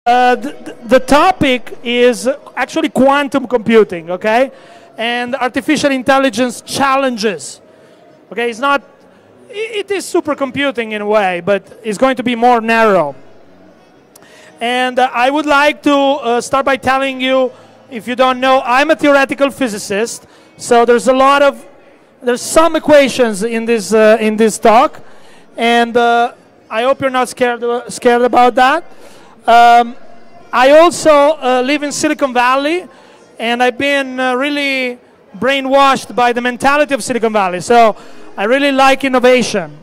The topic is actually quantum computing, okay? And artificial intelligence challenges. Okay, it is supercomputing in a way, but it's going to be more narrow. And I would like to start by telling you, if you don't know, I'm a theoretical physicist, so there's some equations in this talk, and I hope you're not scared about that. I also live in Silicon Valley, and I've been really brainwashed by the mentality of Silicon Valley, so I really like innovation.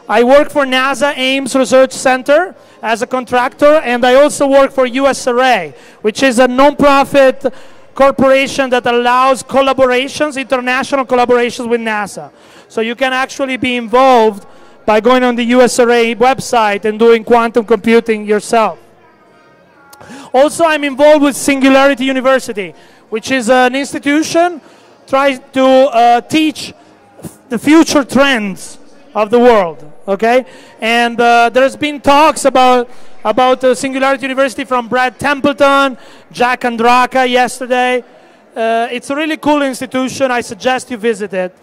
I work for NASA Ames Research Center as a contractor, and I also work for USARray, which is a non-profit corporation that allows collaborations, international collaborations with NASA. So you can actually be involved by going on the USARray website and doing quantum computing yourself. Also, I'm involved with Singularity University, which is an institution trying to teach the future trends of the world, okay? And there's been talks about Singularity University from Brad Templeton, Jack Andraka yesterday. It's a really cool institution. I suggest you visit it.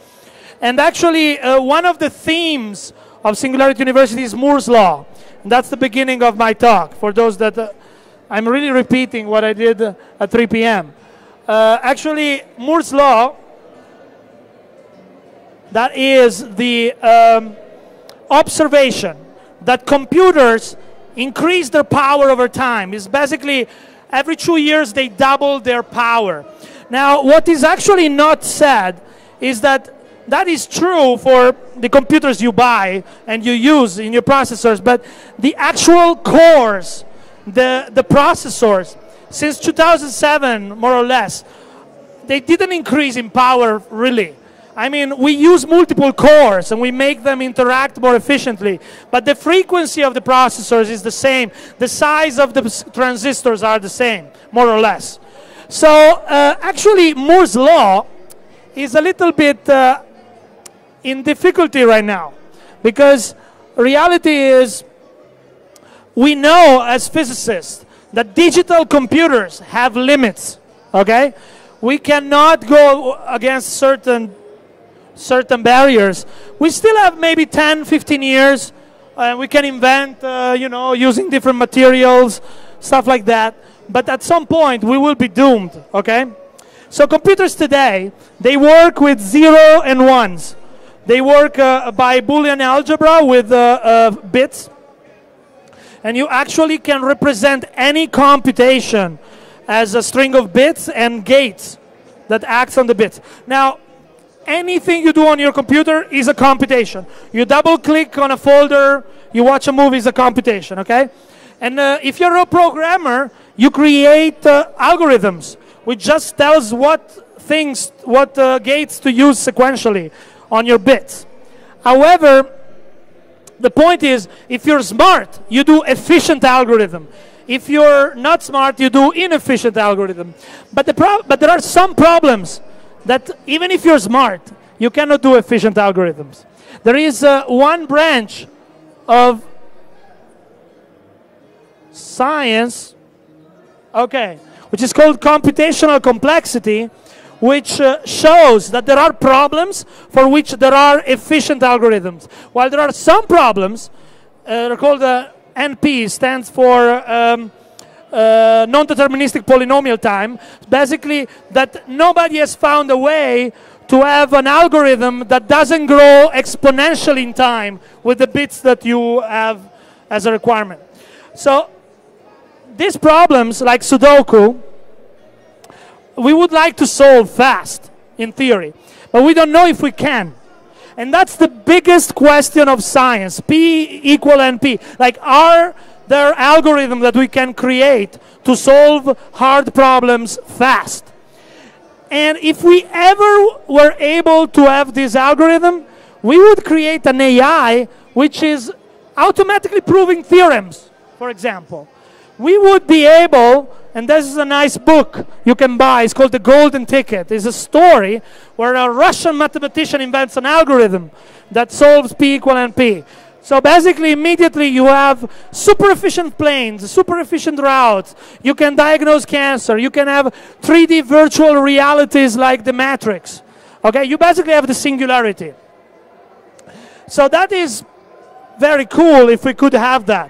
And actually, one of the themes of Singularity University is Moore's Law. And that's the beginning of my talk, for those that... I'm really repeating what I did at 3 p.m. Actually, Moore's Law, that is the observation that computers increase their power over time. It's basically every 2 years they double their power. Now, what is actually not said is that that is true for the computers you buy and you use in your processors, but the actual cores, the processors, since 2007, more or less, they didn't increase in power, really. I mean, we use multiple cores and we make them interact more efficiently, but the frequency of the processors is the same. The size of the transistors are the same, more or less. So, actually, Moore's Law is a little bit in difficulty right now, because reality is, we know as physicists that digital computers have limits, okay? We cannot go against certain barriers. We still have maybe 10, 15 years. We can invent, you know, using different materials, stuff like that. But at some point, we will be doomed, okay? So computers today, they work with 0 and 1s. They work by Boolean algebra with bits. And you actually can represent any computation as a string of bits and gates that acts on the bits. Now, anything you do on your computer is a computation. You double-click on a folder, you watch a movie, is a computation, okay? And if you're a programmer, you create algorithms, which just tells what gates to use sequentially on your bits. However, the point is, if you're smart, you do efficient algorithm. If you're not smart, you do inefficient algorithm. But there are some problems that even if you're smart, you cannot do efficient algorithms. There is one branch of science, okay, which is called Computational Complexity, which shows that there are problems for which there are efficient algorithms. While there are some problems, they're called NP, stands for non-deterministic polynomial time, basically that nobody has found a way to have an algorithm that doesn't grow exponentially in time with the bits that you have as a requirement. So these problems, like Sudoku, we would like to solve fast, in theory, but we don't know if we can. And that's the biggest question of science, P equal NP. Like, are there algorithms that we can create to solve hard problems fast? And if we ever were able to have this algorithm, we would create an AI which is automatically proving theorems, for example. We would be able... And this is a nice book you can buy. It's called The Golden Ticket. It's a story where a Russian mathematician invents an algorithm that solves P equal NP. So basically, immediately you have super efficient planes, super efficient routes. You can diagnose cancer. You can have 3D virtual realities like the Matrix. Okay, you basically have the singularity. So that is very cool if we could have that.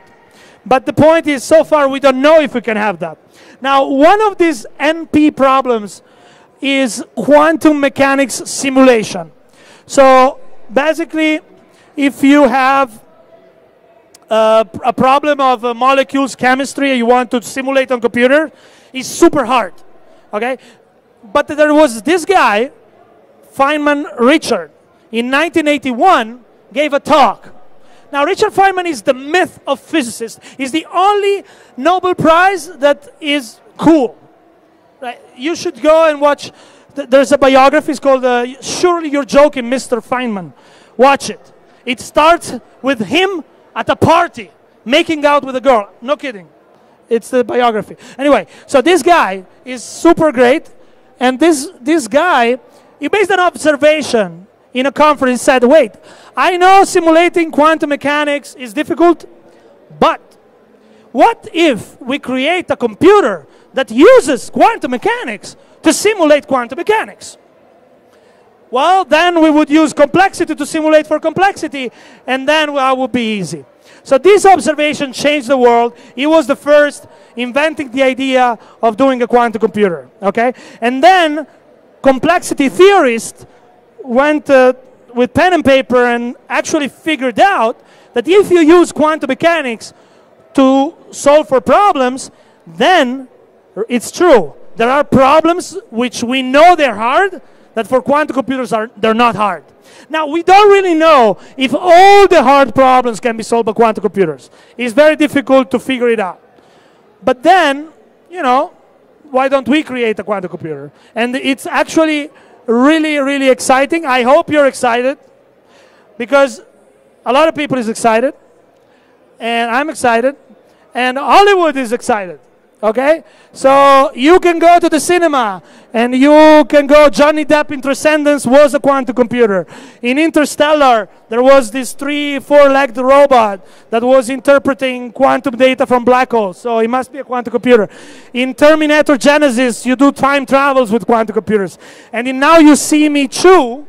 But the point is, so far we don't know if we can have that. Now, one of these NP problems is quantum mechanics simulation. So basically, if you have a problem of molecules chemistry and you want to simulate on computer, it's super hard, okay? But there was this guy, Feynman Richard, in 1981, gave a talk. Now, Richard Feynman is the myth of physicists. He's the only Nobel Prize that is cool. Right? You should go and watch. There's a biography. It's called Surely You're Joking, Mr. Feynman. Watch it. It starts with him at a party, making out with a girl. No kidding. It's the biography. Anyway, so this guy is super great. And this guy, he based an observation in a conference, said, wait, I know simulating quantum mechanics is difficult, but what if we create a computer that uses quantum mechanics to simulate quantum mechanics? Well, then we would use complexity to simulate for complexity, and then it would be easy. So this observation changed the world. He was the first inventing the idea of doing a quantum computer, okay? And then complexity theorists went with pen and paper and actually figured out that if you use quantum mechanics to solve for problems, then it's true. There are problems which we know they're hard, that for quantum computers they're not hard. Now, we don't really know if all the hard problems can be solved by quantum computers. It's very difficult to figure it out. But then, you know, why don't we create a quantum computer? And it's actually really, really exciting. I hope you're excited, because a lot of people is excited, and I'm excited, and Hollywood is excited. Okay? So you can go to the cinema and you can go, Johnny Depp in Transcendence was a quantum computer. In Interstellar, there was this 4-legged robot that was interpreting quantum data from black holes. So it must be a quantum computer. In Terminator Genesis, you do time travels with quantum computers. And in Now You See Me 2,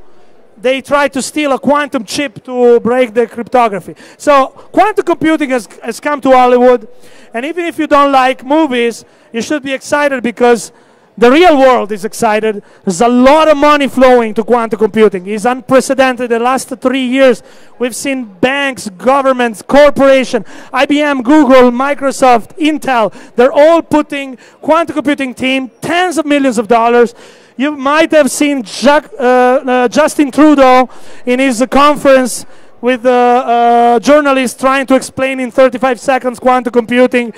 they try to steal a quantum chip to break the cryptography. So quantum computing has come to Hollywood. And even if you don't like movies, you should be excited, because the real world is excited. There's a lot of money flowing to quantum computing. It's unprecedented. The last 3 years, we've seen banks, governments, corporations, IBM, Google, Microsoft, Intel. They're all putting quantum computing team tens of millions of dollars. You might have seen Justin Trudeau in his conference with journalists trying to explain in 35 seconds quantum computing.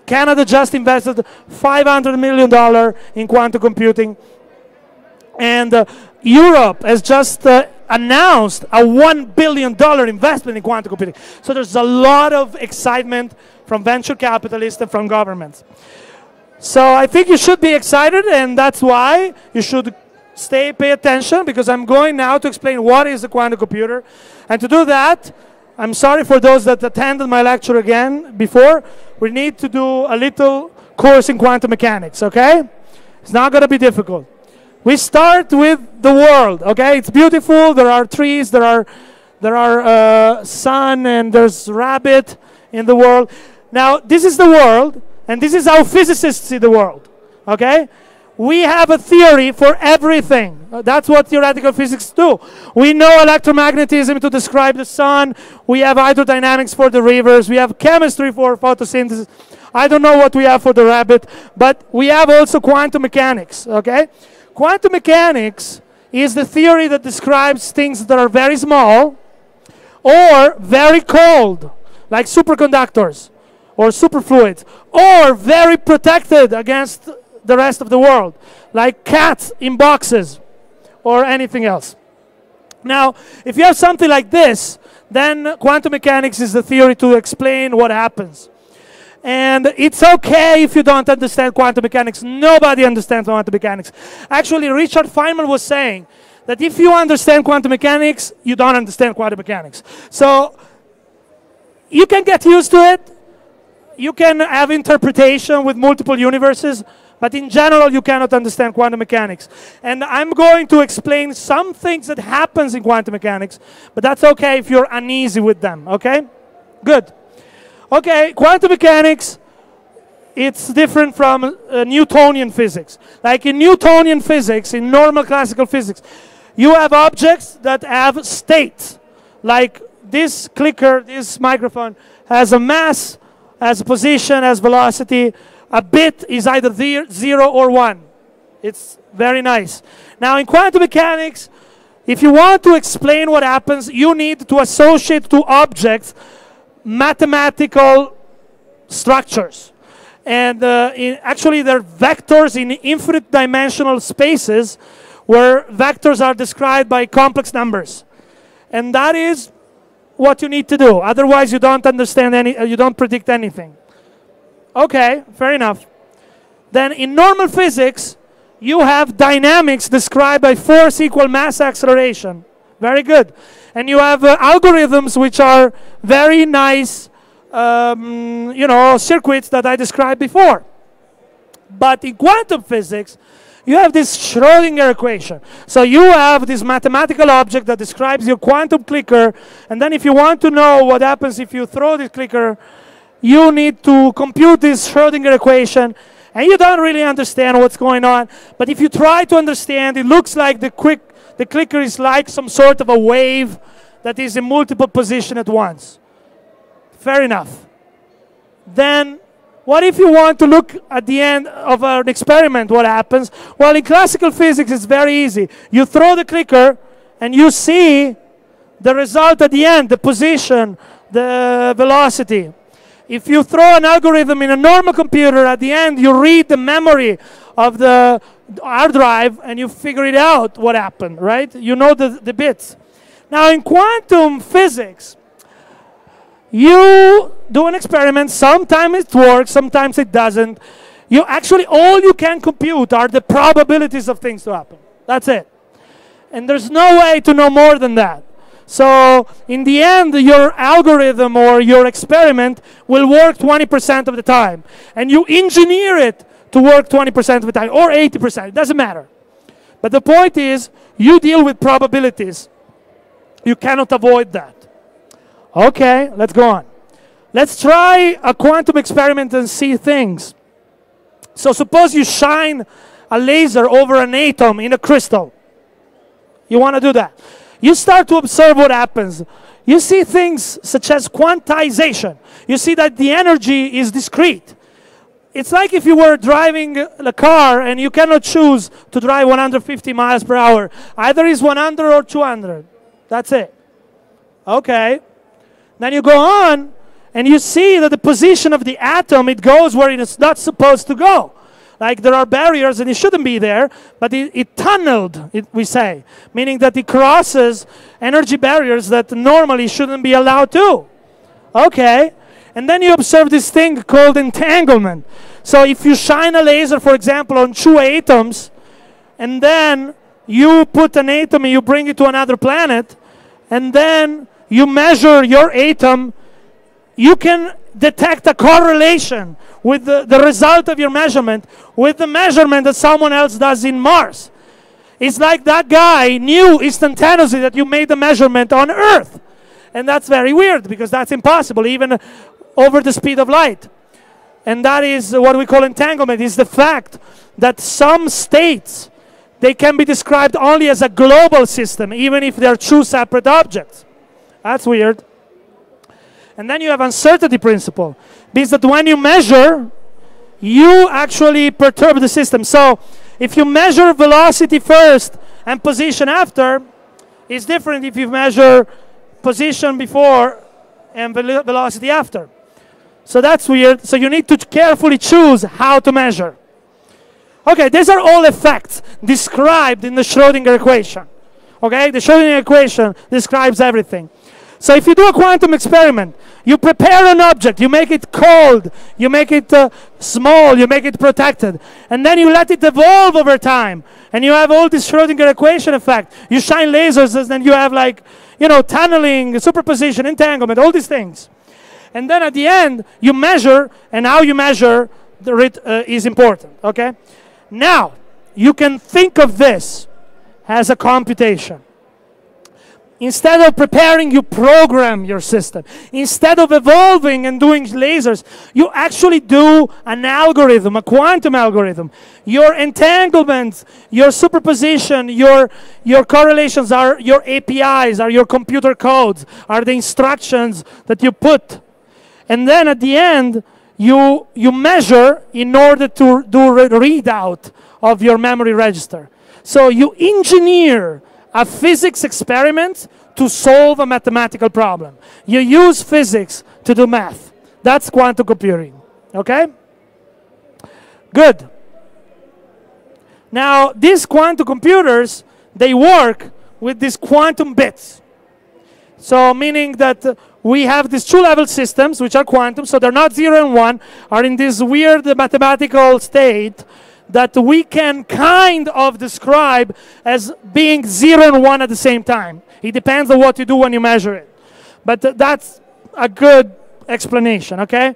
Canada just invested $500 million in quantum computing. And Europe has just announced a $1 billion investment in quantum computing. So there's a lot of excitement from venture capitalists and from governments. So I think you should be excited, and that's why you should pay attention, because I'm going now to explain what is a quantum computer. And to do that, I'm sorry for those that attended my lecture again before, we need to do a little course in quantum mechanics, okay? It's not going to be difficult. We start with the world, okay? It's beautiful, there are trees, there are sun, and there's rabbit in the world. Now, this is the world, and this is how physicists see the world, okay? We have a theory for everything. That's what theoretical physics do. We know electromagnetism to describe the sun. We have hydrodynamics for the rivers. We have chemistry for photosynthesis. I don't know what we have for the rabbit, but we have also quantum mechanics, okay? Quantum mechanics is the theory that describes things that are very small or very cold, like superconductors or superfluids, or very protected against the rest of the world, like cats in boxes or anything else. Now, if you have something like this, then quantum mechanics is the theory to explain what happens. And it's okay if you don't understand quantum mechanics. Nobody understands quantum mechanics. Actually, Richard Feynman was saying that if you understand quantum mechanics, you don't understand quantum mechanics. So You can get used to it. You can have interpretation with multiple universes, but in general, you cannot understand quantum mechanics. And I'm going to explain some things that happens in quantum mechanics, but that's okay if you're uneasy with them, okay? Good. Okay, quantum mechanics, it's different from Newtonian physics. Like in Newtonian physics, in normal classical physics, you have objects that have states. Like this clicker, this microphone, has a mass, has a position, has velocity. A bit is either 0 or 1. It's very nice. Now in quantum mechanics, if you want to explain what happens, you need to associate to objects mathematical structures. And actually, they're vectors in infinite dimensional spaces where vectors are described by complex numbers. And that is what you need to do. Otherwise, you don't understand you don't predict anything. Okay, fair enough. Then in normal physics, you have dynamics described by force equal mass acceleration. Very good. And you have algorithms which are very nice, circuits that I described before. But in quantum physics, you have this Schrödinger equation. So you have this mathematical object that describes your quantum clicker, and then if you want to know what happens if you throw this clicker, you need to compute this Schrödinger equation, and you don't really understand what's going on. But if you try to understand, it looks like the clicker is like some sort of a wave that is in multiple positions at once. Fair enough. Then, what if you want to look at the end of an experiment, what happens? Well, in classical physics, it's very easy. You throw the clicker, and you see the result at the end, the position, the velocity. If you throw an algorithm in a normal computer, at the end, you read the memory of the hard drive, and you figure it out what happened, right? You know the bits. Now, in quantum physics, you do an experiment, sometimes it works, sometimes it doesn't. You actually, all you can compute are the probabilities of things to happen. That's it. And there's no way to know more than that. So in the end, your algorithm or your experiment will work 20% of the time. And you engineer it to work 20% of the time, or 80%, it doesn't matter. But the point is, you deal with probabilities. You cannot avoid that. Okay, let's go on. Let's try a quantum experiment and see things. So suppose you shine a laser over an atom in a crystal. You want to do that. You start to observe what happens. You see things such as quantization. You see that the energy is discrete. It's like if you were driving a car and you cannot choose to drive 150 miles per hour. Either it's 100 or 200. That's it. Okay. Then you go on, and you see that the position of the atom, it goes where it's not supposed to go. Like there are barriers, and it shouldn't be there, but it tunneled, we say, meaning that it crosses energy barriers that normally shouldn't be allowed to. Okay. And then you observe this thing called entanglement. So if you shine a laser, for example, on two atoms, and then you put an atom and you bring it to another planet, and then you measure your atom, you can detect a correlation with the result of your measurement with the measurement that someone else does in Mars. It's like that guy knew instantaneously that you made the measurement on Earth. And that's very weird, because that's impossible, even over the speed of light. And that is what we call entanglement, is the fact that some states, they can be described only as a global system, even if they're two separate objects. That's weird. And then you have uncertainty principle. Means that when you measure, you actually perturb the system. So if you measure velocity first and position after, it's different if you measure position before and velocity after. So that's weird. So you need to carefully choose how to measure. Okay, these are all effects described in the Schrödinger equation. Okay, the Schrödinger equation describes everything. So if you do a quantum experiment, you prepare an object, you make it cold, you make it small, you make it protected, and then you let it evolve over time, and you have all this Schrödinger equation effect. You shine lasers, and then you have, like, you know, tunneling, superposition, entanglement, all these things. And then at the end, you measure, and how you measure is important, okay? Now, you can think of this as a computation. Instead of preparing, you program your system. Instead of evolving and doing lasers, you actually do an algorithm, a quantum algorithm. Your entanglements, your superposition, your correlations are your APIs, are your computer codes, are the instructions that you put. And then at the end, you measure in order to do a readout of your memory register. So you engineer a physics experiment to solve a mathematical problem. You use physics to do math. That's quantum computing, okay? Good. Now, these quantum computers, they work with these quantum bits. So meaning that we have these two-level systems, which are quantum, so they're not 0 and 1, are in this weird mathematical state that we can kind of describe as being 0 and 1 at the same time. It depends on what you do when you measure it. But that's a good explanation, okay?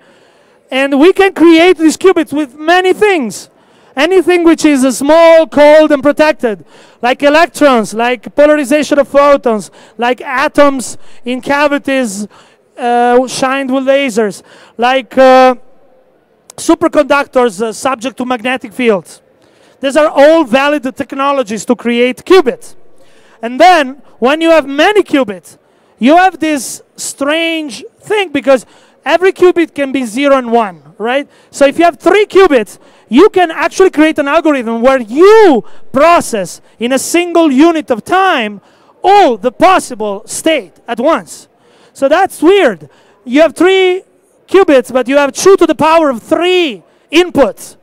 And we can create these qubits with many things. Anything which is small, cold, and protected, like electrons, like polarization of photons, like atoms in cavities shined with lasers, like superconductors subject to magnetic fields. These are all valid technologies to create qubits. And then, when you have many qubits, you have this strange thing, because every qubit can be 0 and 1, right? So if you have 3 qubits, you can actually create an algorithm where you process in a single unit of time all the possible state at once. So that's weird. You have 3 qubits, but you have 2 to the power of 3 inputs.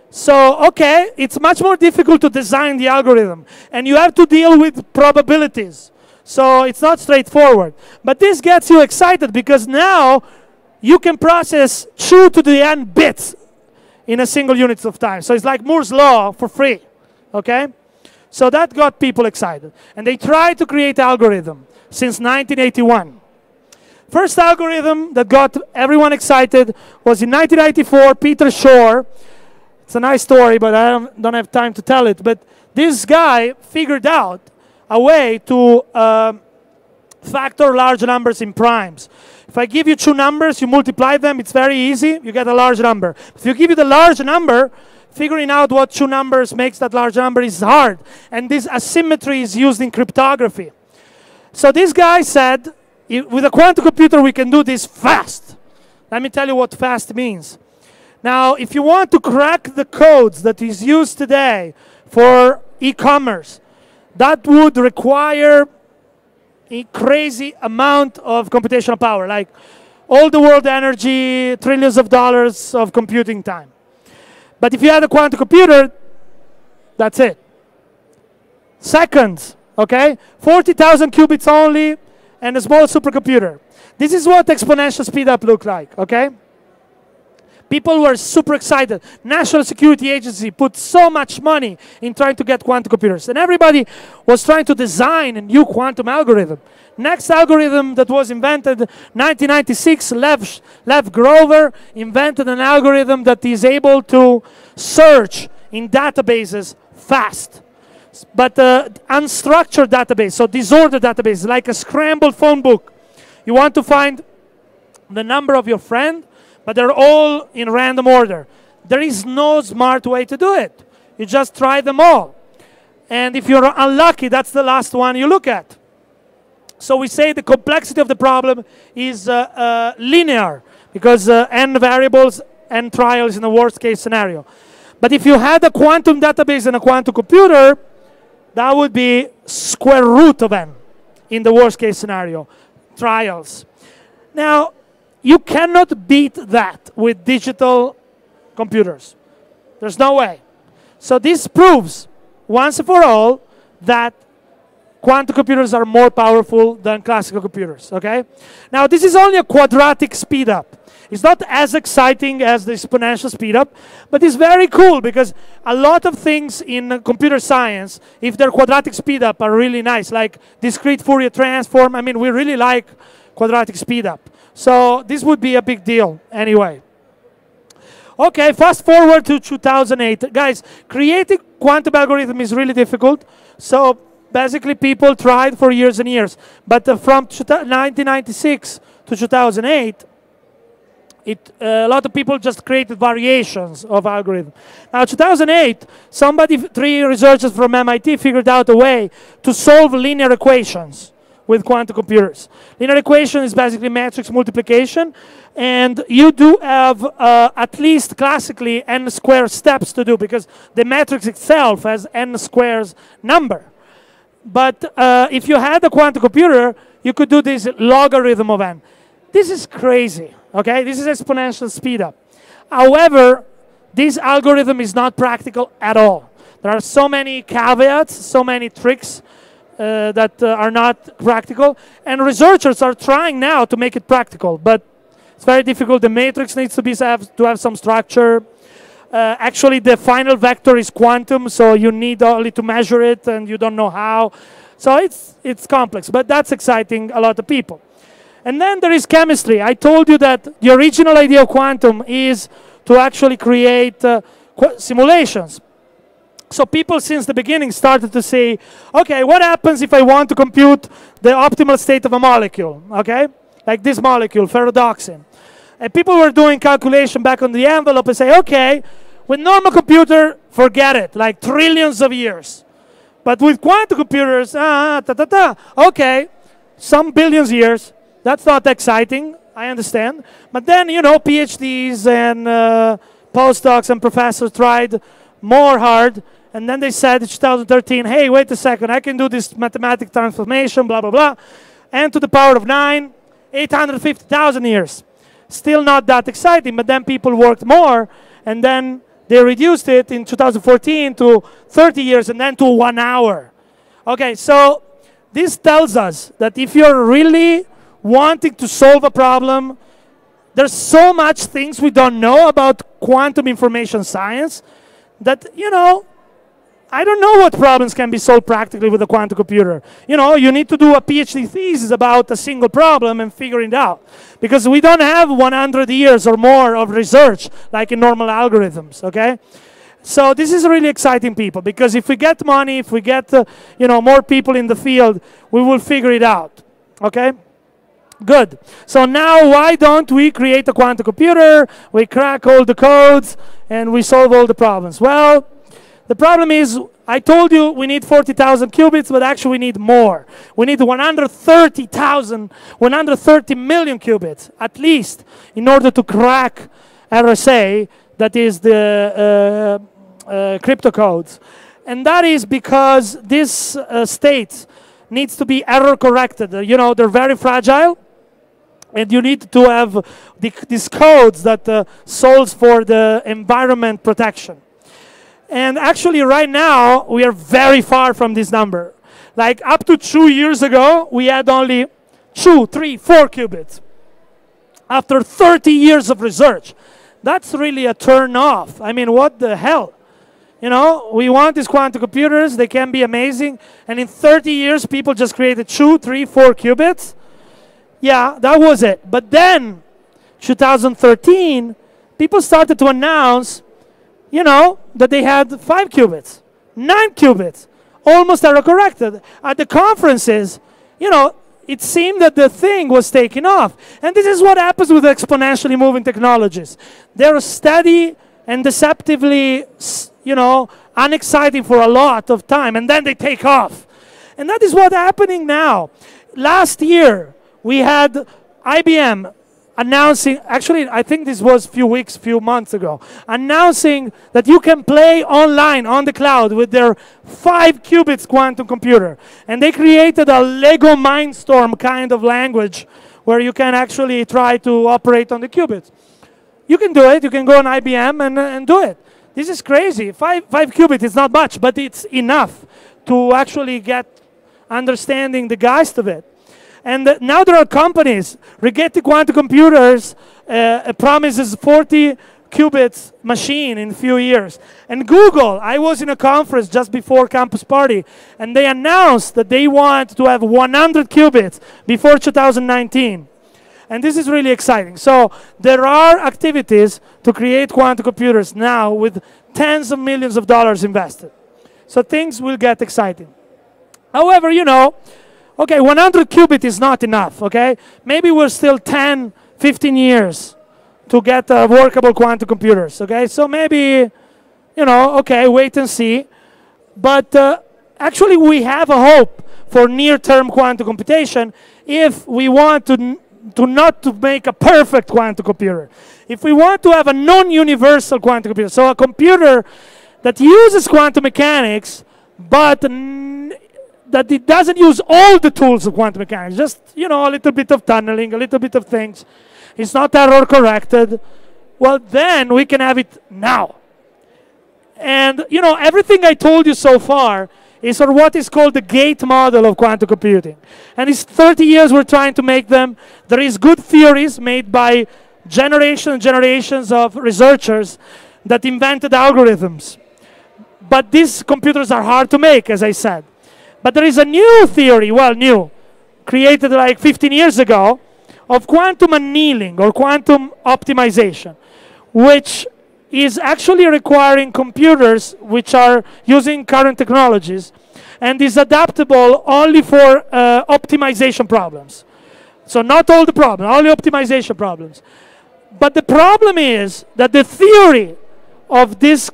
So, okay, it's much more difficult to design the algorithm. And you have to deal with probabilities. So it's not straightforward. But this gets you excited, because now you can process 2 to the n bits in a single unit of time. So it's like Moore's law for free, okay? So that got people excited. And they tried to create algorithm since 1981. First algorithm that got everyone excited was in 1994, Peter Shor. It's a nice story, but I don't have time to tell it. But this guy figured out a way to factor large numbers in primes. If I give you 2 numbers, you multiply them, it's very easy, you get a large number. If you give you the large number, figuring out what 2 numbers makes that large number is hard. And this asymmetry is used in cryptography. So this guy said, with a quantum computer, we can do this fast. Let me tell you what fast means. Now, if you want to crack the codes that is used today for e-commerce, that would require a crazy amount of computational power, like all the world energy, trillions of dollars of computing time. But if you had a quantum computer, that's it. Seconds, okay? 40,000 qubits only, and a small supercomputer. This is what exponential speedup looked like, okay? People were super excited. National Security Agency put so much money in trying to get quantum computers. And everybody was trying to design a new quantum algorithm. Next algorithm that was invented, 1996, Lev Grover invented an algorithm that is able to search in databases fast. But unstructured database, so disordered database, like a scrambled phone book. You want to find the number of your friend, but they're all in random order. There is no smart way to do it. You just try them all. And if you're unlucky, that's the last one you look at. So we say the complexity of the problem is linear, because n variables, n trials in the worst case scenario. But if you had a quantum database and a quantum computer, that would be square root of n in the worst case scenario, trials. Now, you cannot beat that with digital computers. There's no way. So this proves, once and for all, that quantum computers are more powerful than classical computers, okay? Now, this is only a quadratic speedup. It's not as exciting as the exponential speedup, but it's very cool, because a lot of things in computer science, if they're quadratic speedup, are really nice, like discrete Fourier transform. I mean, we really like quadratic speedup. So this would be a big deal anyway. Okay, fast forward to 2008. Guys, creating quantum algorithm is really difficult. So basically people tried for years and years. But from 1996 to 2008, a lot of people just created variations of algorithm. Now, 2008, three researchers from MIT figured out a way to solve linear equations with quantum computers. Linear equation is basically matrix multiplication, and you do have at least classically n square steps to do because the matrix itself has n squares number. But if you had a quantum computer, you could do this logarithm of n. This is crazy, okay? This is exponential speed up. However, this algorithm is not practical at all. There are so many caveats, so many tricks that are not practical, and researchers are trying now to make it practical, but it's very difficult. The matrix needs to have some structure. Actually, the final vector is quantum, so you need only to measure it, and you don't know how. So it's complex, but that's exciting a lot of people. And then there is chemistry. I told you that the original idea of quantum is to actually create simulations. So people since the beginning started to say, okay, what happens if I want to compute the optimal state of a molecule, okay? Like this molecule, ferrodoxin. And people were doing calculation back on the envelope and say, okay, with normal computer, forget it, like trillions of years. But with quantum computers, okay, some billions years. That's not exciting, I understand. But then, you know, PhDs and postdocs and professors tried more hard, and then they said in 2013, hey, wait a second, I can do this mathematical transformation, blah, blah, blah, and to the power of 9, 850,000 years. Still not that exciting, but then people worked more, and then they reduced it in 2014 to 30 years, and then to 1 hour. Okay, so this tells us that if you're really wanting to solve a problem, there's so much things we don't know about quantum information science that, you know, I don't know what problems can be solved practically with a quantum computer. You know, you need to do a PhD thesis about a single problem and figure it out. Because we don't have 100 years or more of research like in normal algorithms, okay? So this is really exciting, people, because if we get money, if we get, you know, more people in the field, we will figure it out, okay? Good. So now why don't we create a quantum computer, we crack all the codes, and we solve all the problems? Well, the problem is, I told you we need 40,000 qubits, but actually we need more. We need 130 million qubits, at least, in order to crack RSA, that is the crypto codes. And that is because this state needs to be error corrected. You know, they're very fragile, and you need to have these codes that solves for the environment protection. And actually, right now, we are very far from this number. Like, up to 2 years ago, we had only 2, 3, 4 qubits. After 30 years of research, that's really a turn off. I mean, what the hell? You know, we want these quantum computers. They can be amazing. And in 30 years, people just created 2, 3, 4 qubits. Yeah, that was it. But then, 2013, people started to announce, you know, that they had 5 qubits, 9 qubits, almost error corrected. At the conferences, you know, it seemed that the thing was taking off. And this is what happens with exponentially moving technologies. They're steady and deceptively, you know, unexciting for a lot of time, and then they take off. And that is what's happening now. Last year, we had IBM announcing, actually, I think this was few months ago, announcing that you can play online on the cloud with their 5 qubits quantum computer. And they created a Lego Mindstorm kind of language where you can actually try to operate on the qubits. You can do it. You can go on IBM and do it. This is crazy. 5 qubits is not much, but it's enough to actually get understanding the geist of it. And now there are companies. Rigetti Quantum Computers promises 40 qubits machine in a few years. And Google, I was in a conference just before Campus Party, and they announced that they want to have 100 qubits before 2019. And this is really exciting. So there are activities to create quantum computers now with tens of millions of dollars invested. So things will get exciting. However, you know, okay, 100 qubit is not enough, okay? Maybe we're still 10, 15 years to get workable quantum computers, okay? So maybe, you know, okay, wait and see. But actually, we have a hope for near-term quantum computation if we want to not to make a perfect quantum computer. If we want to have a non-universal quantum computer, so a computer that uses quantum mechanics, but that it doesn't use all the tools of quantum mechanics, just, you know, a little bit of tunneling, a little bit of things. It's not error corrected. Well, then we can have it now. And, you know, everything I told you so far is for what is called the gate model of quantum computing. And it's 30 years we're trying to make them. There is good theories made by generations and generations of researchers that invented algorithms. But these computers are hard to make, as I said. But there is a new theory, well, new, created like 15 years ago, of quantum annealing or quantum optimization, which is actually requiring computers which are using current technologies and is adaptable only for optimization problems. So not all the problems, only optimization problems. But the problem is that the theory of this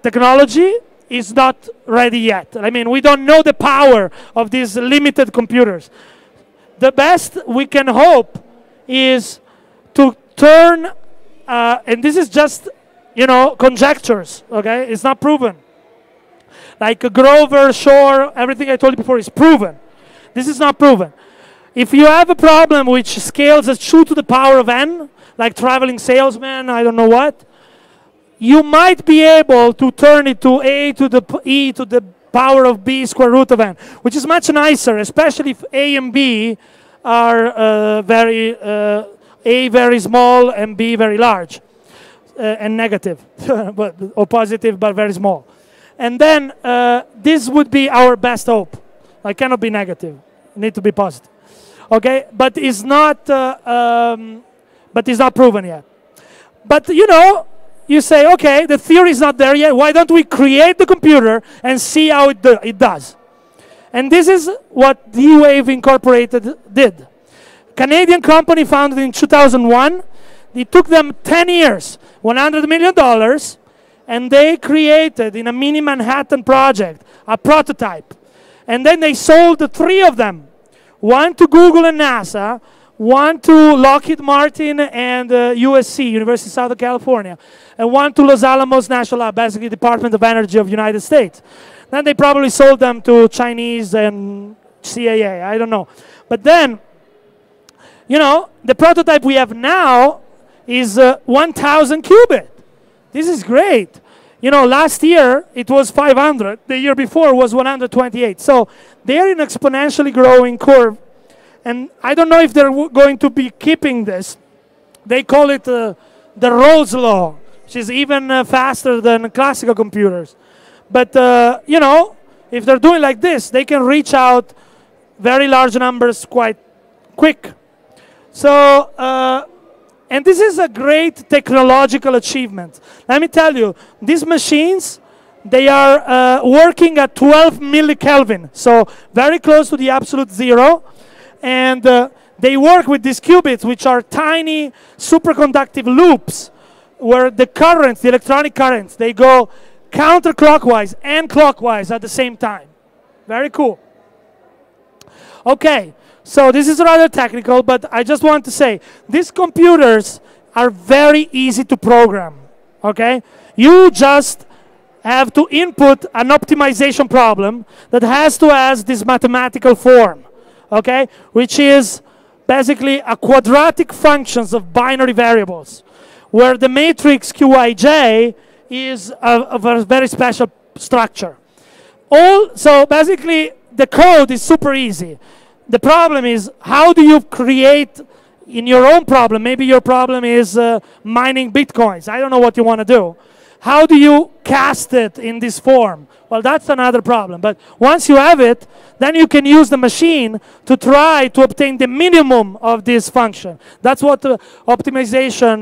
technology is not ready yet. I mean, we don't know the power of these limited computers. The best we can hope is to turn, and this is just, you know, conjectures, okay? It's not proven. Like Grover, Shor, everything I told you before is proven. This is not proven. If you have a problem which scales as 2 to the power of n, like traveling salesman, I don't know what, you might be able to turn it to a to the e to the power of b square root of n, which is much nicer, especially if a and b are a very small and b very large. And negative, or positive, but very small. And then this would be our best hope. I cannot be negative. It needs to be positive. Okay, but it's not proven yet. But you know, you say, okay, the theory is not there yet. Why don't we create the computer and see how it does? And this is what D-Wave Incorporated did. Canadian company founded in 2001. It took them 10 years, $100 million, and they created in a mini Manhattan project a prototype. And then they sold 3 of them, one to Google and NASA, one to Lockheed Martin and USC, University of Southern California, and one to Los Alamos National Lab, basically Department of Energy of the United States. Then they probably sold them to Chinese and CIA, I don't know. But then, you know, the prototype we have now is 1,000 qubit. This is great. You know, last year it was 500. The year before was 128. So they're in an exponentially growing curve. And I don't know if they're going to be keeping this. They call it the Rose law, which is even faster than classical computers. But, you know, if they're doing like this, they can reach out very large numbers quite quick. So, and this is a great technological achievement. Let me tell you, these machines, they are working at 12 millikelvin, so very close to the absolute zero. And they work with these qubits, which are tiny superconductive loops, where the currents, the electronic currents, they go counterclockwise and clockwise at the same time. Very cool. Okay. So this is rather technical, but I just want to say, these computers are very easy to program, okay? You just have to input an optimization problem that has to have this mathematical form, okay? Which is basically a quadratic functions of binary variables, where the matrix Qij is of a very special structure. So basically, the code is super easy. The problem is, how do you create in your own problem? Maybe your problem is mining bitcoins. I don't know what you want to do. How do you cast it in this form. Well, that's another problem. But once you have it, then you can use the machine to try to obtain the minimum of this function. That's what optimization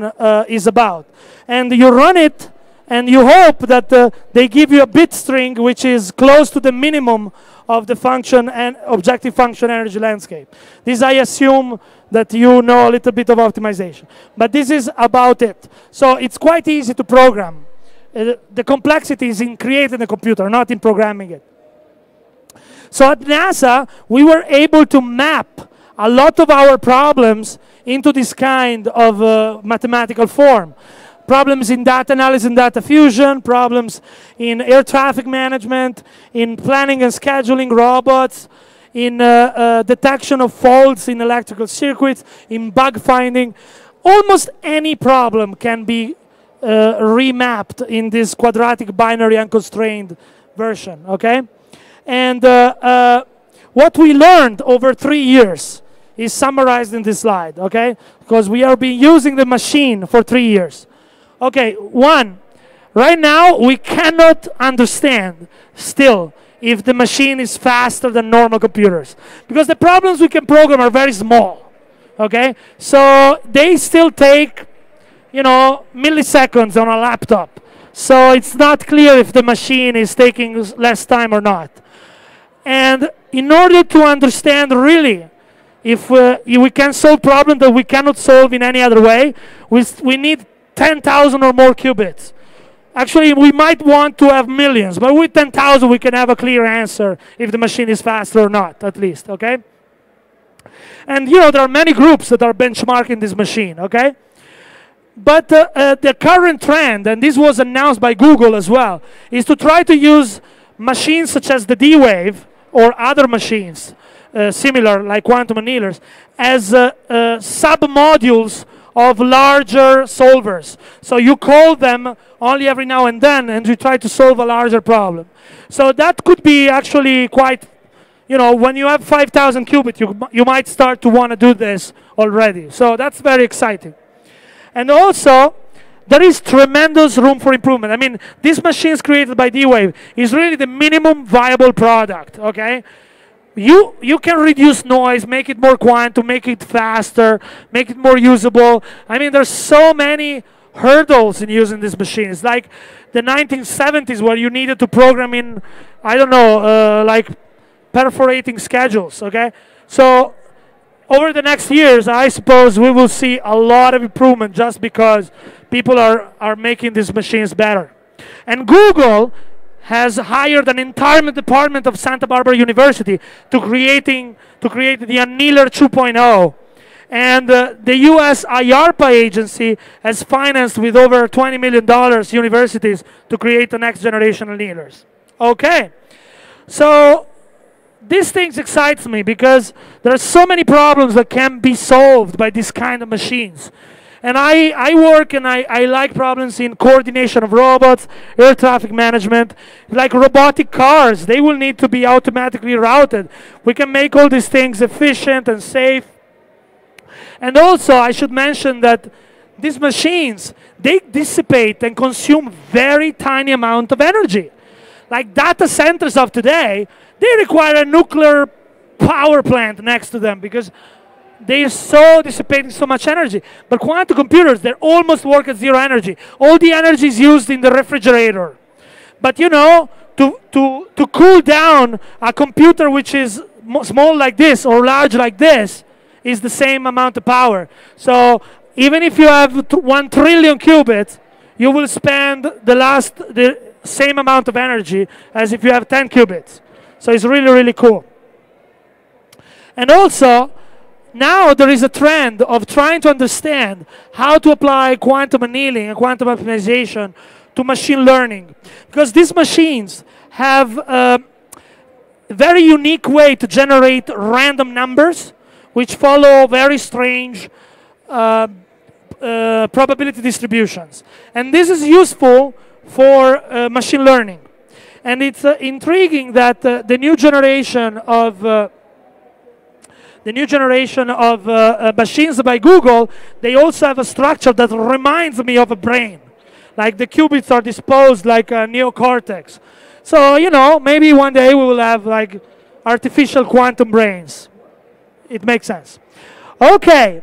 is about. And you run it, and you hope that they give you a bit string which is close to the minimum of the function and objective function energy landscape. This, I assume that you know a little bit of optimization. But this is about it. So it's quite easy to program. The complexity is in creating the computer, not in programming it. So at NASA, we were able to map a lot of our problems into this kind of mathematical form. Problems in data analysis and data fusion, problems in air traffic management, in planning and scheduling robots, in detection of faults in electrical circuits, in bug finding. Almost any problem can be remapped in this quadratic binary unconstrained version, okay? And what we learned over 3 years is summarized in this slide, okay? Because we have been using the machine for 3 years. Okay, one, right now we cannot understand still if the machine is faster than normal computers, because the problems we can program are very small, okay? So they still take, you know, milliseconds on a laptop. So it's not clear if the machine is taking less time or not. And in order to understand really if we can solve problems that we cannot solve in any other way, we need 10,000 or more qubits. Actually, we might want to have millions, but with 10,000 we can have a clear answer if the machine is faster or not, at least, okay? And you know, there are many groups that are benchmarking this machine, okay? But the current trend, and this was announced by Google as well, is to try to use machines such as the D-Wave or other machines, similar like quantum annealers, as sub-modules of larger solvers. So you call them only every now and then, and you try to solve a larger problem. So that could be actually quite, you know, when you have 5,000 qubits, you might start to want to do this already. So that's very exciting. And also, there is tremendous room for improvement. I mean, these machines created by D-Wave is really the minimum viable product, okay? You can reduce noise, make it more quantum, make it faster, make it more usable. I mean, there's so many hurdles in using this machine. It's like the 1970s where you needed to program in, I don't know, like perforating schedules, okay? So over the next years, I suppose we will see a lot of improvement just because people are making these machines better. And Google has hired an entire department of Santa Barbara University to create the Annealer 2.0. And the US IARPA agency has financed with over $20 million universities to create the next generation annealers. Okay, so these things excites me because there are so many problems that can be solved by this kind of machines. And I work and I like problems in coordination of robots, air traffic management, like robotic cars. They will need to be automatically routed. We can make all these things efficient and safe. And also, I should mention that these machines, they dissipate and consume very tiny amount of energy. Like data centers of today, they require a nuclear power plant next to them because they are so dissipating so much energy. But quantum computers, they almost work at zero energy. All the energy is used in the refrigerator. But you know, to cool down a computer which is small like this or large like this is the same amount of power. So even if you have 1 trillion qubits, you will spend the same amount of energy as if you have 10 qubits. So it's really, really cool. And also, now there is a trend of trying to understand how to apply quantum annealing and quantum optimization to machine learning. Because these machines have a very unique way to generate random numbers which follow very strange probability distributions. And this is useful for machine learning. And it's intriguing that the new generation of machines by Google, they also have a structure that reminds me of a brain. Like the qubits are disposed like a neocortex. So, you know, maybe one day we will have like artificial quantum brains. It makes sense. Okay,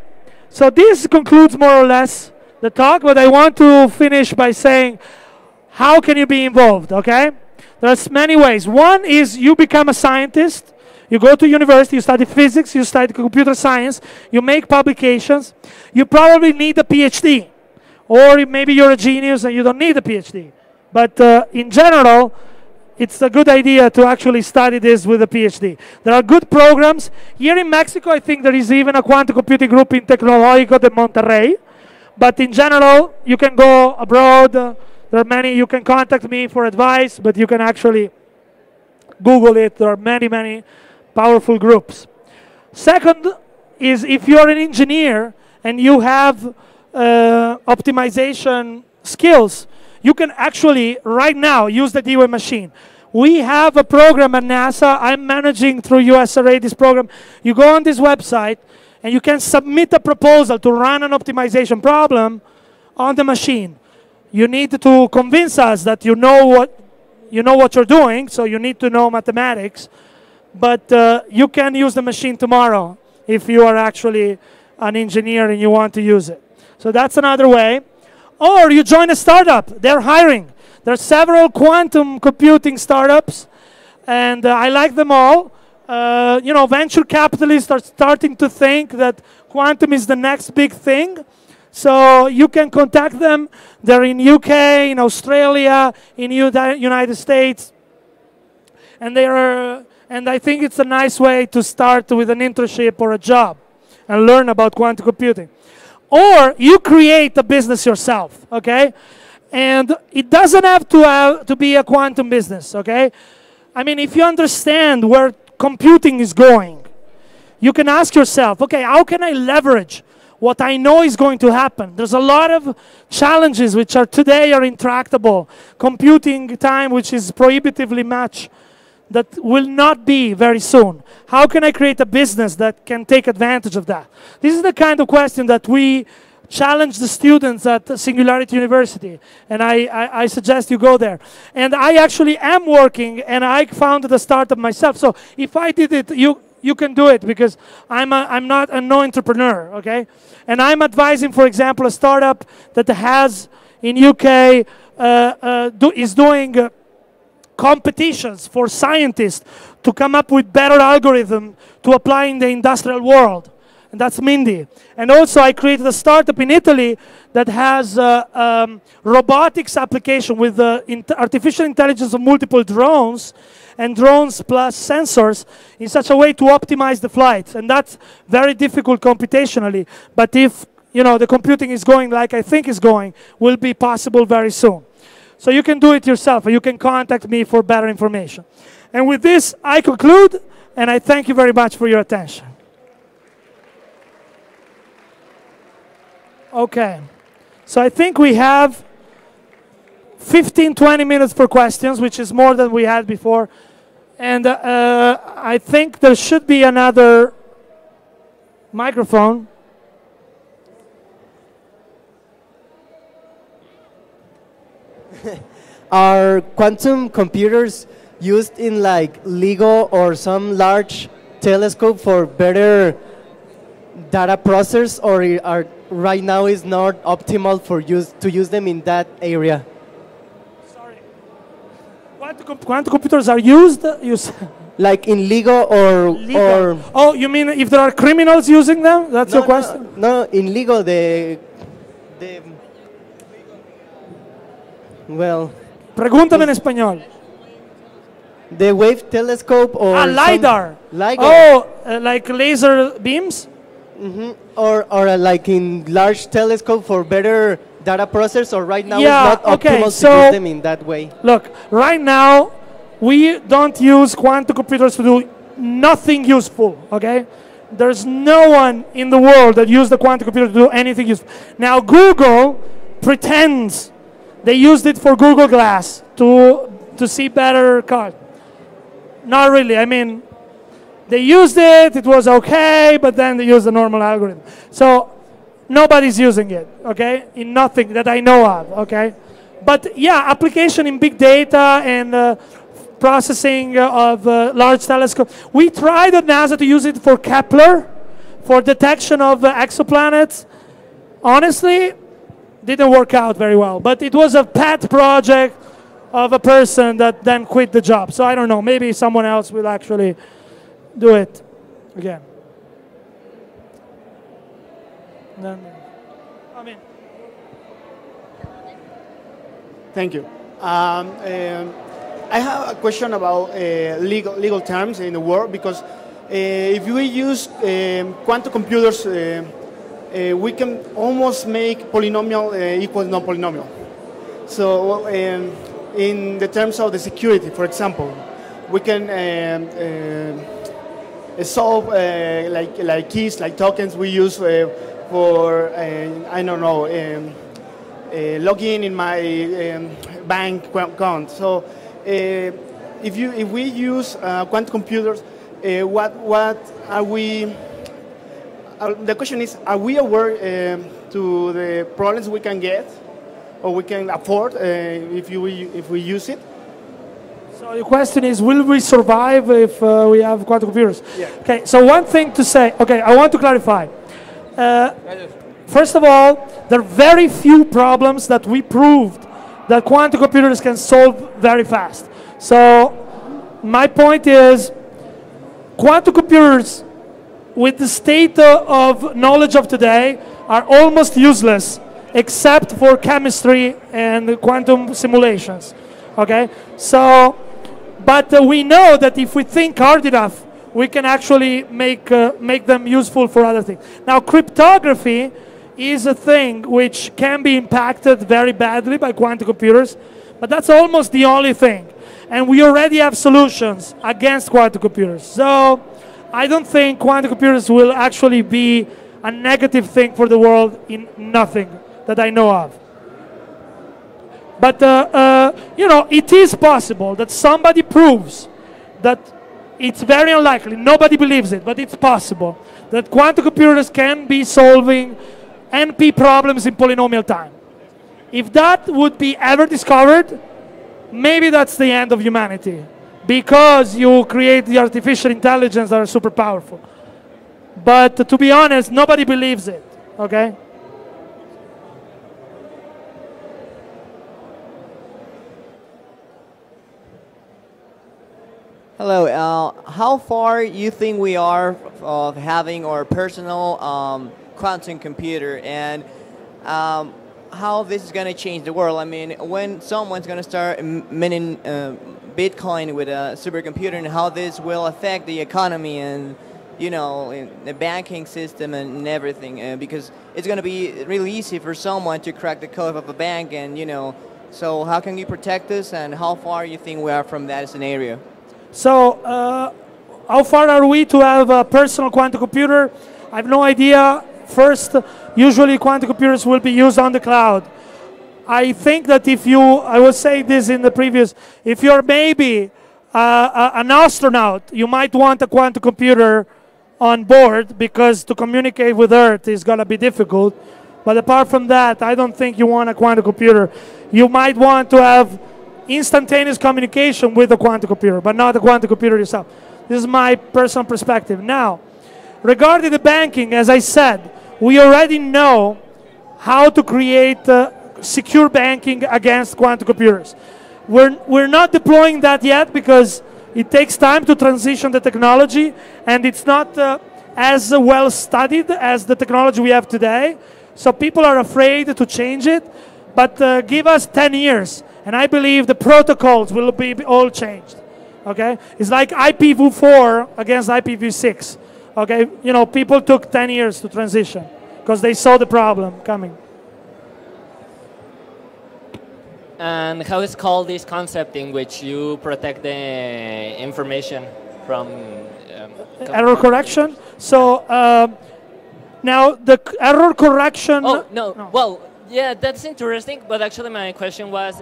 so this concludes more or less the talk, but I want to finish by saying, how can you be involved, okay? There's many ways. One is you become a scientist. You go to university, you study physics, you study computer science, you make publications. You probably need a PhD. Or maybe you're a genius and you don't need a PhD. But in general, it's a good idea to actually study this with a PhD. There are good programs. Here in Mexico, I think there is even a quantum computing group in Tecnológico de Monterrey. But in general, you can go abroad. There are many. You can contact me for advice, but you can actually Google it. There are many, many powerful groups. Second is if you're an engineer and you have optimization skills, you can actually, right now, use the D-Wave machine. We have a program at NASA. I'm managing through USRA this program. You go on this website, and you can submit a proposal to run an optimization problem on the machine. You need to convince us that you know what you're doing, so you need to know mathematics. But you can use the machine tomorrow if you are actually an engineer and you want to use it. So that's another way. Or you join a startup. They're hiring. There are several quantum computing startups, and I like them all. You know, venture capitalists are starting to think that quantum is the next big thing. So you can contact them. They're in UK, in Australia, in United States. And I think it's a nice way to start with an internship or a job and learn about quantum computing. Or you create a business yourself, okay? And it doesn't have to be a quantum business, okay? I mean, if you understand where computing is going, you can ask yourself, okay, how can I leverage what I know is going to happen? There's a lot of challenges which are today are intractable. Computing time, which is prohibitively much, that will not be very soon. How can I create a business that can take advantage of that? This is the kind of question that we challenge the students at Singularity University, and I suggest you go there. And I actually am working, and I founded a startup myself. So if I did it, you can do it, because I'm not a no entrepreneur, okay? And I'm advising, for example, a startup that has in UK is doing competitions for scientists to come up with better algorithm to apply in the industrial world. And that's Mindy. And also I created a startup in Italy that has robotics application with artificial intelligence of multiple drones and drones plus sensors in such a way to optimize the flights. And that's very difficult computationally. But if the computing is going like I think it's going, will be possible very soon. So you can do it yourself, or you can contact me for better information. And with this, I conclude, and I thank you very much for your attention. Okay, so I think we have 15, 20 minutes for questions, which is more than we had before. And I think there should be another microphone. Are quantum computers used in like LIGO or some large telescope for better data processors, or are right now is not optimal for to use them in that area? Sorry. Quantum computers are used? Like in LIGO or... Oh, you mean if there are criminals using them? That's your question? No, in LIGO, well... Pregúntame en español. The wave telescope or... LiDAR. LiDAR. Oh, like laser beams? Mm-hmm. Or like in large telescope for better data processors, or right now it's not optimal to use them in that way? Look, right now, we don't use quantum computers to do nothing useful, okay? There's no one in the world that uses the quantum computer to do anything useful. Now, Google pretends they used it for Google Glass to see better cars. Not really. I mean, they used it, it was okay, but then they used the normal algorithm. So nobody's using it, okay? In nothing that I know of, okay? But yeah, application in big data and processing of large telescope. We tried at NASA to use it for Kepler, for detection of exoplanets. Honestly, didn't work out very well. But it was a pet project of a person that then quit the job. So I don't know, maybe someone else will actually do it again. Then, I mean. Thank you. I have a question about legal terms in the world, because if we use quantum computers, we can almost make polynomial equal non-polynomial. So in the terms of the security, for example, we can solve like keys, like tokens we use for, I don't know, login in my bank account. So if we use quantum computers, what are we? The question is: are we aware to the problems we can get, or we can afford if we use it? So the question is: will we survive if we have quantum computers? Yeah. Okay. So one thing to say. Okay, I want to clarify. First of all, there are very few problems that we proved that quantum computers can solve very fast. So my point is, quantum computers with the state of knowledge of today are almost useless except for chemistry and quantum simulations. Okay? So, but we know that if we think hard enough, we can actually make them useful for other things. Now, cryptography is a thing which can be impacted very badly by quantum computers, but that's almost the only thing. And we already have solutions against quantum computers. So I don't think quantum computers will actually be a negative thing for the world in nothing that I know of. But, you know, it is possible that somebody proves that it's very unlikely, nobody believes it, but it's possible that quantum computers can be solving NP problems in polynomial time. If that would be ever discovered, maybe that's the end of humanity, because you create the artificial intelligence that are super powerful. But to be honest, nobody believes it, okay? Hello, how far you think we are of having our personal quantum computer, and how this is going to change the world? I mean, when someone's going to start mining Bitcoin with a supercomputer, and how this will affect the economy and, you know, in the banking system and everything, because it's going to be really easy for someone to crack the code of a bank, and, you know, so how can we protect this, and how far you think we are from that scenario? So, how far are we to have a personal quantum computer? I have no idea. First, usually quantum computers will be used on the cloud. I think that if you, I was saying this in the previous, if you're maybe an astronaut, you might want a quantum computer on board, because to communicate with Earth is going to be difficult. But apart from that, I don't think you want a quantum computer. You might want to have instantaneous communication with the quantum computer, but not the quantum computer itself. This is my personal perspective. Now, regarding the banking, as I said, we already know how to create secure banking against quantum computers. We're not deploying that yet because it takes time to transition the technology, and it's not as well studied as the technology we have today. So people are afraid to change it, but give us 10 years. And I believe the protocols will be all changed, okay? It's like IPv4 against IPv6, okay? You know, people took 10 years to transition because they saw the problem coming. And how is called this concept in which you protect the information from... error correction? So now the error correction... Oh, no. Well... Yeah, that's interesting. But actually, my question was,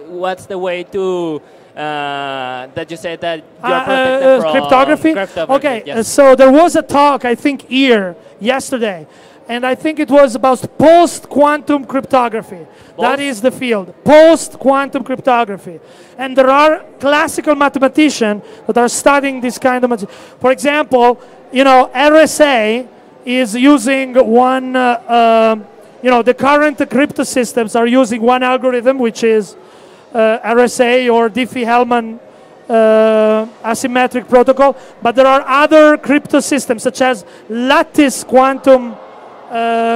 what's the way to that you said that you are protected from cryptography? Okay, yes. so there was a talk, I think, yesterday, and I think it was about post-quantum cryptography. That is the field, post-quantum cryptography. And there are classical mathematicians that are studying this kind of material. For example, you know, RSA is using one, you know, the current crypto systems are using one algorithm, which is RSA or Diffie-Hellman asymmetric protocol, but there are other crypto systems such as lattice quantum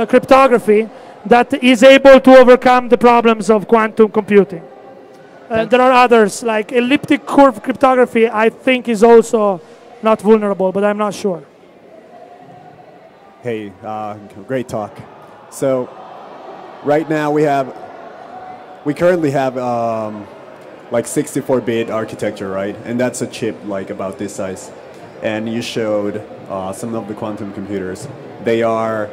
cryptography that is able to overcome the problems of quantum computing. There are others, like elliptic curve cryptography, I think is also not vulnerable, but I'm not sure. Hey, great talk. So right now we currently have like 64-bit architecture, right? And that's a chip like about this size. And you showed some of the quantum computers. They are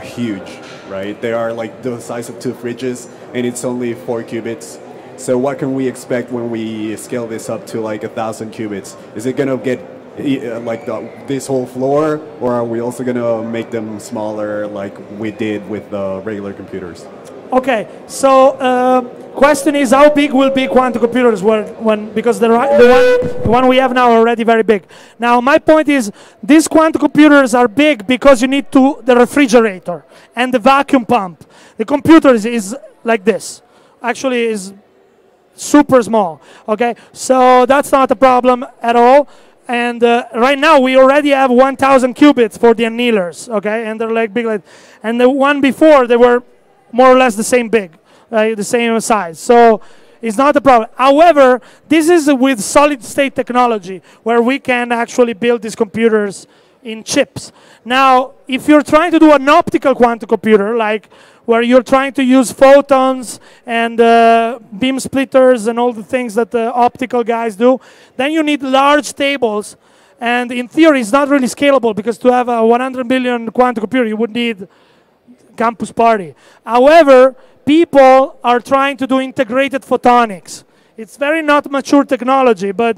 huge, right? They are like the size of 2 fridges, and it's only 4 qubits. So what can we expect when we scale this up to like 1,000 qubits? Is it gonna get like this whole floor, or are we also gonna make them smaller like we did with the regular computers? Okay, so question is how big will be quantum computers because the one we have now are already very big. Now my point is these quantum computers are big because you need the refrigerator and the vacuum pump. The computer is like this. Actually is super small, okay? So that's not a problem at all. And right now we already have 1,000 qubits for the annealers, okay? And they're like big, and the one before they were more or less the same big, right? The same size. So it's not a problem. However, this is with solid state technology where we can actually build these computers in chips. Now, if you're trying to do an optical quantum computer, like where you're trying to use photons and beam splitters and all the things that the optical guys do, then you need large tables. And in theory, it's not really scalable because to have a 100 billion quantum computer, you would need campus party. However, people are trying to do integrated photonics. It's very not mature technology, but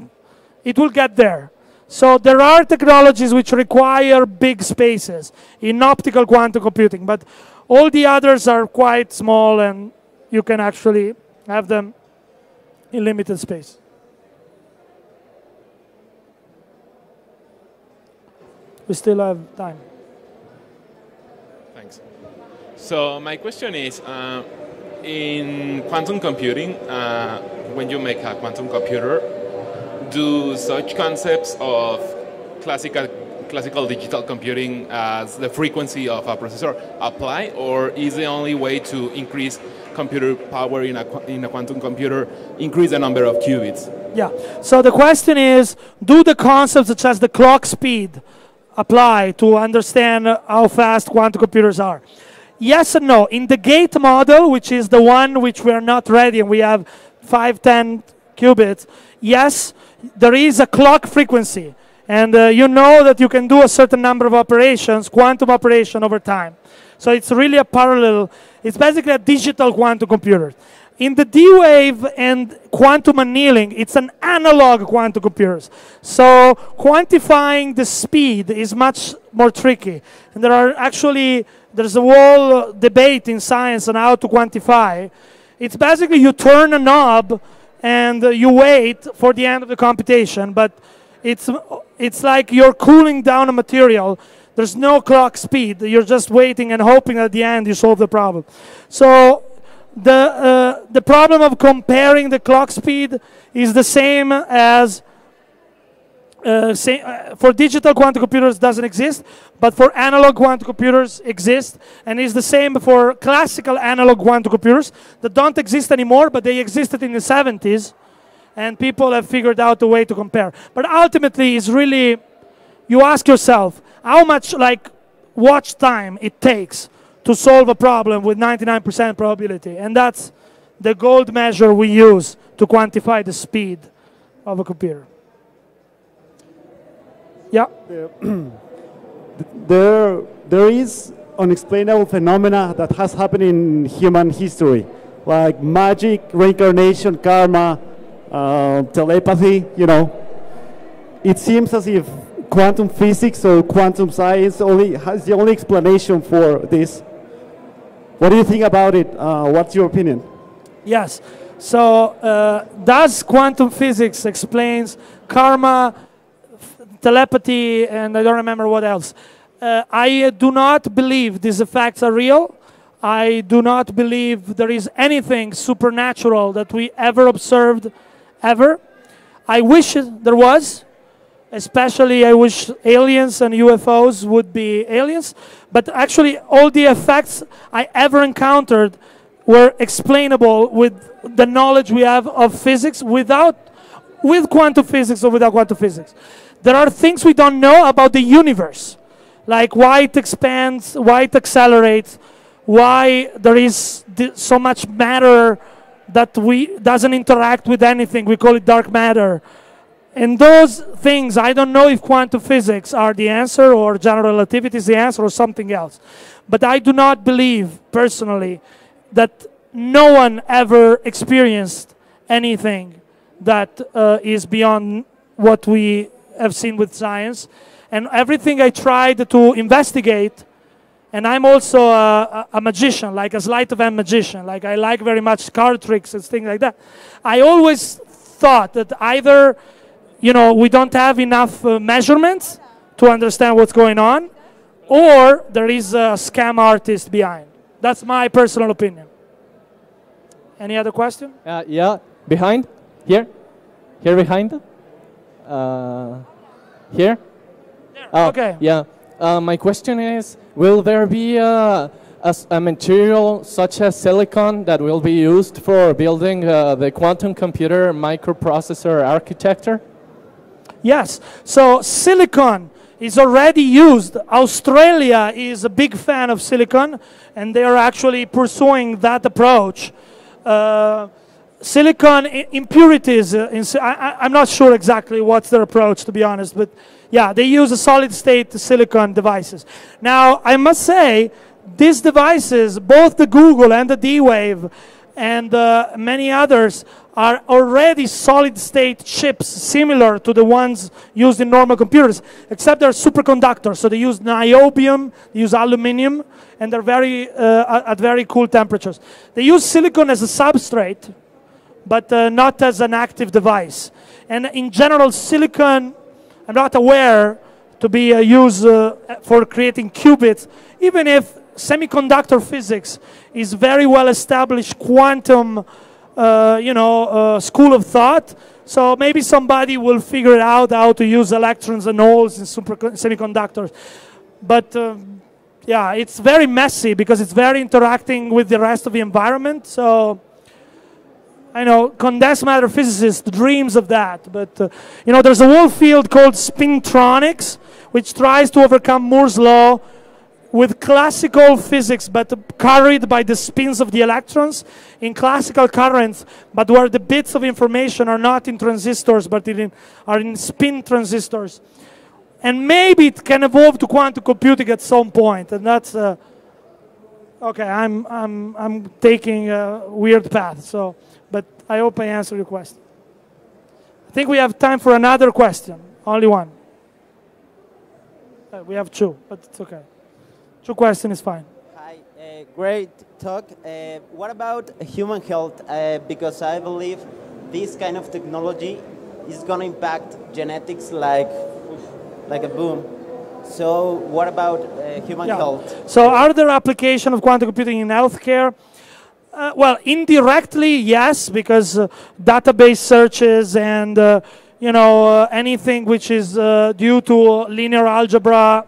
it will get there. So there are technologies which require big spaces in optical quantum computing, but all the others are quite small and you can actually have them in limited space. We still have time. Thanks. So my question is, in quantum computing, when you make a quantum computer, do such concepts of classical digital computing as the frequency of a processor apply, or is the only way to increase computer power in a quantum computer increase the number of qubits? Yeah, so the question is, do the concepts such as the clock speed apply to understand how fast quantum computers are? Yes and no. In the gate model, which is the one which we are not ready and we have 5, 10 qubits, yes, there is a clock frequency. And you know that you can do a certain number of operations, quantum operation over time. So it's really a parallel, it's basically a digital quantum computer. In the D-Wave and quantum annealing, it's an analog quantum computers. So quantifying the speed is much more tricky. And there's a whole debate in science on how to quantify. It's basically you turn a knob and you wait for the end of the computation, but it's like you're cooling down a material. There's no clock speed. You're just waiting and hoping at the end you solve the problem. So the problem of comparing the clock speed is the same as for digital quantum computers doesn't exist, but for analog quantum computers exist, and is the same for classical analog quantum computers that don't exist anymore, but they existed in the 70s, and people have figured out a way to compare. But ultimately, it's really, you ask yourself, how much watch time it takes to solve a problem with 99% probability, and that's the gold measure we use to quantify the speed of a computer. Yeah. There is unexplainable phenomena that has happened in human history, like magic, reincarnation, karma, telepathy. You know, it seems as if quantum physics or quantum science has the only explanation for this. What do you think about it? What's your opinion? Yes. So does quantum physics explains karma, telepathy, and I don't remember what else. I do not believe these effects are real. I do not believe there is anything supernatural that we ever observed, ever. I wish there was. Especially, I wish aliens and UFOs would be aliens. But actually, all the effects I ever encountered were explainable with the knowledge we have of physics with quantum physics or without quantum physics. There are things we don't know about the universe, like why it expands, why it accelerates, why there is so much matter that doesn't interact with anything. We call it dark matter. And those things, I don't know if quantum physics are the answer or general relativity is the answer or something else. But I do not believe, personally, that no one ever experienced anything that is beyond what we have seen with science. And everything I tried to investigate, and I'm also a magician, like a sleight of hand magician, like I like very much card tricks and things like that. I always thought that either we don't have enough measurements to understand what's going on, or there is a scam artist behind. That's my personal opinion. Any other question? Yeah, behind, here behind, here. Okay. Yeah. My question is, will there be a material such as silicon that will be used for building the quantum computer microprocessor architecture? Yes. So silicon is already used. Australia is a big fan of silicon, and they are actually pursuing that approach. Silicon impurities, I'm not sure exactly what's their approach, to be honest, but yeah, they use a solid-state silicon devices. Now, I must say, these devices, both the Google and the D-Wave and many others, are already solid-state chips similar to the ones used in normal computers, except they're superconductors. So they use niobium, they use aluminum, and they're at very cool temperatures. They use silicon as a substrate, but not as an active device. And in general, silicon, I'm not aware to be used for creating qubits, even if semiconductor physics is very well established quantum school of thought. So maybe somebody will figure it out how to use electrons and holes in semiconductors. But yeah, it's very messy because it's very interacting with the rest of the environment. So I know condensed matter physicists dreams of that. But there's a whole field called spintronics, which tries to overcome Moore's law with classical physics, but carried by the spins of the electrons in classical currents, but where the bits of information are not in transistors, but are in spin transistors. And maybe it can evolve to quantum computing at some point, and that's okay. I'm taking a weird path, but I hope I answered your question. I think we have time for another question. Only one. We have two, but it's okay. Two questions is fine. Hi, great talk. What about human health? Because I believe this kind of technology is going to impact genetics like a boom. So what about human health? So are there applications of quantum computing in healthcare? Well, indirectly, yes, because database searches and anything which is due to linear algebra,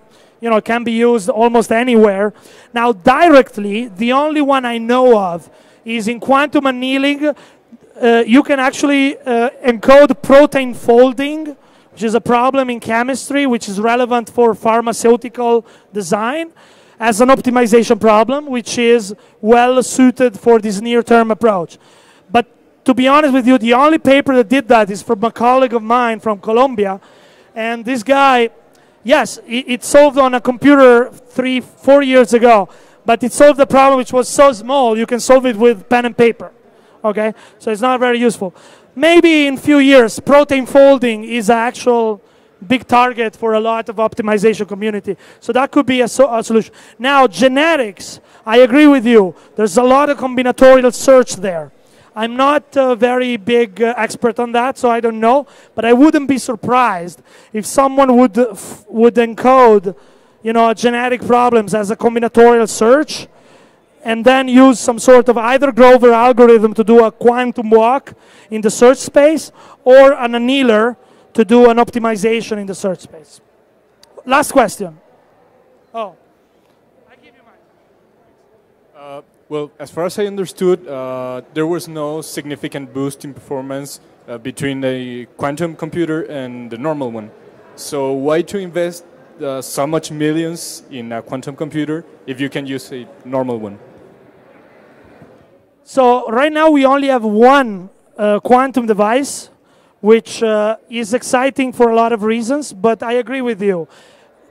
can be used almost anywhere. Now, directly, the only one I know of is in quantum annealing. You can actually encode protein folding, which is a problem in chemistry, which is relevant for pharmaceutical design, as an optimization problem, which is well suited for this near-term approach. But to be honest with you, the only paper that did that is from a colleague of mine from Colombia, and this guy, yes, it solved on a computer 3-4 years ago, but it solved the problem which was so small, you can solve it with pen and paper, okay? So it's not very useful. Maybe in a few years, protein folding is an actual big target for a lot of optimization community. So that could be a solution. Now, genetics, I agree with you. There's a lot of combinatorial search there. I'm not a very big expert on that, so I don't know. But I wouldn't be surprised if someone would encode, genetic problems as a combinatorial search, and then use some sort of either Grover algorithm to do a quantum walk in the search space, or an annealer to do an optimization in the search space. Last question. Oh. Well, as far as I understood, there was no significant boost in performance between the quantum computer and the normal one. So why to invest so much millions in a quantum computer if you can use a normal one? So right now we only have one quantum device, which is exciting for a lot of reasons, but I agree with you.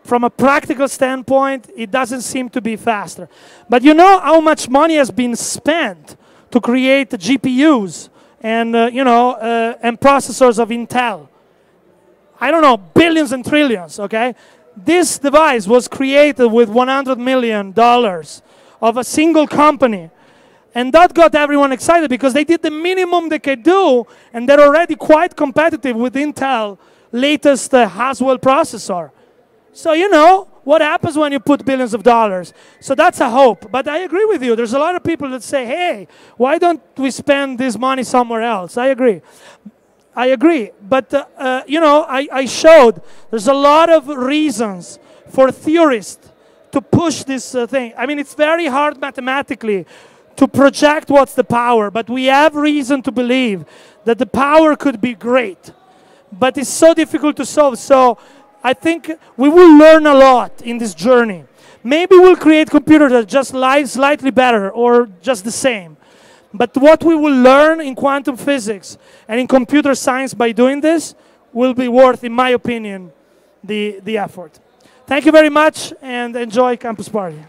From a practical standpoint, it doesn't seem to be faster. But you know how much money has been spent to create GPUs and, and processors of Intel? I don't know, billions and trillions, okay? This device was created with $100 million of a single company. And that got everyone excited because they did the minimum they could do, and they're already quite competitive with Intel latest Haswell processor. So you know what happens when you put billions of dollars. So that's a hope. But I agree with you. There's a lot of people that say, hey, why don't we spend this money somewhere else? I agree. I agree. But, I showed there's a lot of reasons for theorists to push this thing. I mean, it's very hard mathematically to project what's the power, but we have reason to believe that the power could be great. But it's so difficult to solve. So I think we will learn a lot in this journey. Maybe we'll create computers that just lie slightly better or just the same. But what we will learn in quantum physics and in computer science by doing this will be worth, in my opinion, the effort. Thank you very much, and enjoy Campus Party.